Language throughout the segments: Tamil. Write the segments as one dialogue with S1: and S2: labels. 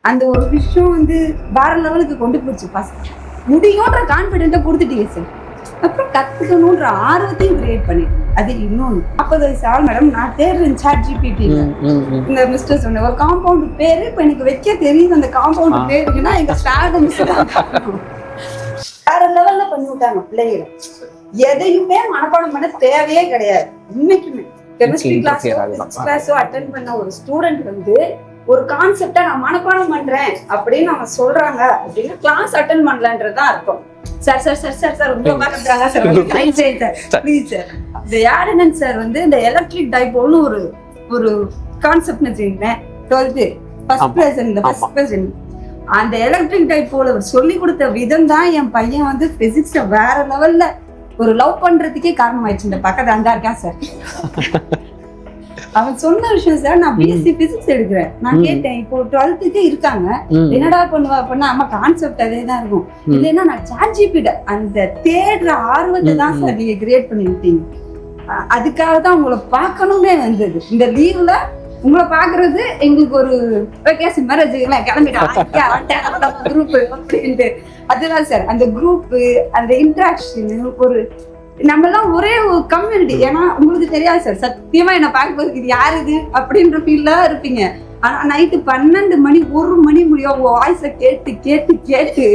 S1: அந்த ஒரு விஷயம் வந்து வேற லெவலுக்கு கொண்டு போச்சு. முடியும்ன்ற கான்ஃபிடென்ட்டை கொடுத்துட்டீங்க சார். அப்புறம் கத்துக்கணும்ன்ற ஆர்வத்தையும் கிரியேட் பண்ணிட்டு அது இன்னொன்று 40 வயசு ஆள் மேடம். நான் தேடுறேன் ChatGPT இந்த மிஸ்டர் சொன்ன ஒரு காம்பவுண்ட் பேரு இப்ப எனக்கு வைக்க தெரியுது. அந்த காம்பவுண்ட் பேருக்குன்னா எங்க ஸ்டார்ட் மிஸ் வேற லெவல்ல பண்ணி விட்டாங்க பிள்ளைகளை. எதையுமே மனப்பாடம் பண்ண தேவையே கிடையாது. இன்னைக்குமே கெமிஸ்ட்ரி கிளாஸோ அட்டென்ட் பண்ண ஒரு ஸ்டூடெண்ட் வந்து ஒரு கான்செப்டா நான் மனப்பாடம் பண்றேன் அப்படின்னு அவங்க சொல்றாங்க அப்படின்னா கிளாஸ் அட்டென்ட் பண்ணலன்றதுதான் அர்த்தம். Sir sir sir sir sir ரொம்ப பாக்குறாங்க சார் ப்ளீஸ் சார். இந்த யாருன்னு சார் வந்து இந்த எலக்ட்ரிக் டைபோல்னு ஒரு கான்செப்ட் வச்சுக்கிட்டேன் 12th ஃபர்ஸ்ட் ப்ரெசன்ட் அந்த எலக்ட்ரிக் டைபோல் அவர் சொல்லி கொடுத்த விதம் தான் என் பையன் வந்து பிசிக்ஸ்ல வேற லெவல்ல ஒரு லவ் பண்றதுக்கே காரணம் ஆயிடுச்சு. இந்த பக்கத்துல அந்த இருக்கா சார் அவன் சொன்ன விஷயம் சார். நான் பிஎஸ்சி பிசிக்ஸ் எடுக்கிறேன். நான் கேட்டேன் இப்போ 12th இருக்காங்க என்னடா பண்ணுவா அப்படின்னா அம்மா கான்செப்ட் அதே தான் இருக்கும். இல்லைன்னா நான் ChatGPT அந்த தேடுற ஆர்வத்தை தான் சார் நீங்க கிரியேட் பண்ணி விட்டீங்க. அதுக்காக தான் உங்களை பார்க்கணும்னே வந்தது. இந்த லீவ்ல உங்களை பாக்குறது எங்களுக்கு ஒரு வெக்கேஷன் மேரேஜ் கிளம்பிட்டாங்க குரூப் அப்படின்ட்டு. அதுதான் சார் அந்த குரூப் அந்த இன்ட்ராக்ஷன் ஒரு நம்மலாம் ஒரே ஒரு கம்யூனிட்டி. ஏன்னா உங்களுக்கு தெரியாது சார் சத்தியமா என்ன பார்க்கும்போது இது யாரு இது அப்படின்ற ஃபீல்ல தான் இருப்பீங்க. ஆனா நைட்டு 12 மணி 1 மணி முடியும் உங்க வாய்ஸ கேட்டு கேட்டு கேட்டு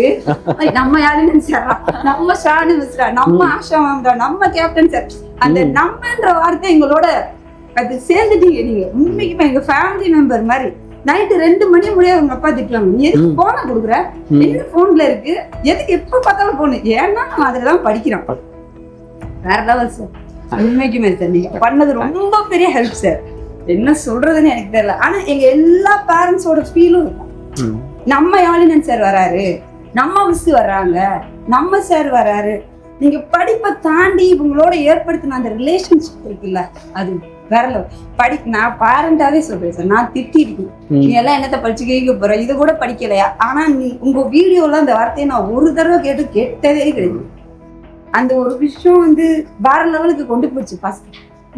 S1: நம்ம யாருன்னு நினைச்சாரா, நம்ம ஷானு மிஸ்ரா, நம்ம ஆஷா மேம்ரா, நம்ம கேப்டன் சார். அந்த நம்மன்ற வார்த்தை எங்களோட அது சேர்ந்துட்டீங்க நீங்க. உண்மைக்குமே எங்க ஃபேமிலி மெம்பர் மாதிரி. நைட்டு 2 மணி முடியாது உங்க அப்பா திட்டுவாங்க, நீ எதுக்கு போனை கொடுக்குற, என்ன போன்ல இருக்கு, எதுக்கு எப்ப பார்த்தாலும் போனு. ஏன்னா நம்ம அதுலதான் படிக்கிறோம். வேற லெவல் சார். உண்மைக்குமே சார் நீங்க பண்ணது ரொம்ப பெரிய ஹெல்ப் சார். என்ன சொல்றதுன்னு எனக்கு தெரியல. ஆனா எங்க எல்லா பேரண்ட்ஸோட ஃபீலும் இருக்கும். நம்ம யாழினன் சார் வராரு, நம்ம மிஸ் வர்றாங்க, நம்ம சார் வராரு. நீங்க படிப்பை தாண்டி உங்களோட ஏற்படுத்தின அந்த ரிலேஷன்ஷிப் இருக்குல்ல அது வேற லெவல். நான் பேரண்டாவே சொல்றேன் சார். நான் திட்டிருக்கேன், நீ எல்லாம் என்னத்த படிச்சு கேட்க போற, இது கூட படிக்கலையா. ஆனா நீ உங்க வீடியோல அந்த வார்த்தையை நான் ஒரு தடவை கேட்டதே கிடையாது. அந்த ஒரு விஷயம் வந்து வேற லெவலுக்கு கொண்டு போச்சு.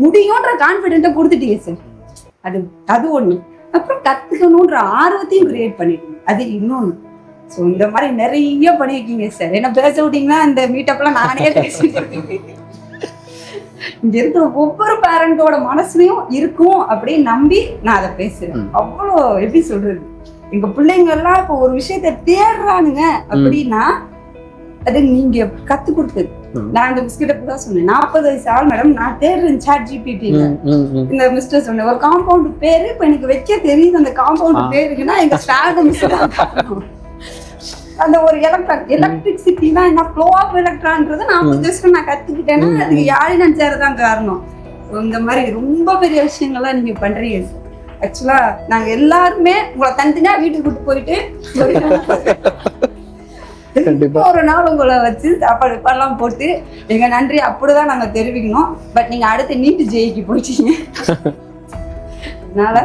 S1: முடியும்ன்ற கான்ஃபிடென்ட்டை கொடுத்துட்டீங்க சார். அது ஒண்ணு. அப்புறம் கத்துக்கணும்ன்ற ஆர்வத்தையும் கிரியேட் பண்ணிட்டீங்க அது இன்னொன்னு. ஸோ இந்த மாதிரி நிறைய பண்ணியிருக்கீங்க சார். என்ன பேச விட்டீங்கன்னா இந்த மீட்டப்லாம் நானே பேசிட்டு இங்க இருக்கிற ஒவ்வொரு பேரண்டோட மனசுலயும் இருக்கும் அப்படின்னு நம்பி நான் அதை பேசுறேன். அவ்வளோ எப்படி சொல்றது, எங்க பிள்ளைங்க எல்லாம் இப்போ ஒரு விஷயத்த தேடுறானுங்க அப்படின்னா அது நீங்க கத்து கொடுத்தது. நான் அந்த பிஸ்கெட்டை தான் சொன்னேன். 40 வயசு ஆள் மேடம். நான் தேடுறேன் ChatGPT இந்த மிஸ்டர் சொன்ன ஒரு காம்பவுண்ட் பேரு இப்ப எனக்கு வைக்க தெரியுது. அந்த காம்பவுண்ட் பேருக்குன்னா எங்க ஸ்டார்ட் மிஸ் அந்த ஒரு எலக்ட்ரிசிட்டினா என்ன, ஃப்ளோ ஆஃப் எலக்ட்ரான்றது 40 வயசுல நான் கத்துக்கிட்டேன்னா அதுக்கு யாழினன் சார் தான் காரணம். இந்த மாதிரி ரொம்ப பெரிய விஷயங்கள்லாம் நீங்க பண்றீங்க. ஆக்சுவலா நாங்க எல்லாருமே உங்களை தனித்தனியா வீட்டுக்கு கூட்டு போயிட்டு ஒரு நாள் உங்களை வச்சு சாப்பாடு எல்லாம் போட்டு எங்க நன்றி அப்படிதான் நாங்க தெரிவிக்கணும். பட் நீங்க அடுத்த நீட்டு ஜெயிக்கு போயிட்டீங்க. அதனால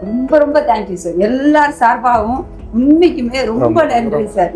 S1: ரொம்ப ரொம்ப தேங்க்யூ சார். எல்லாரும் சார்பாகவும் உண்மைக்குமே ரொம்ப நன்றி சார்.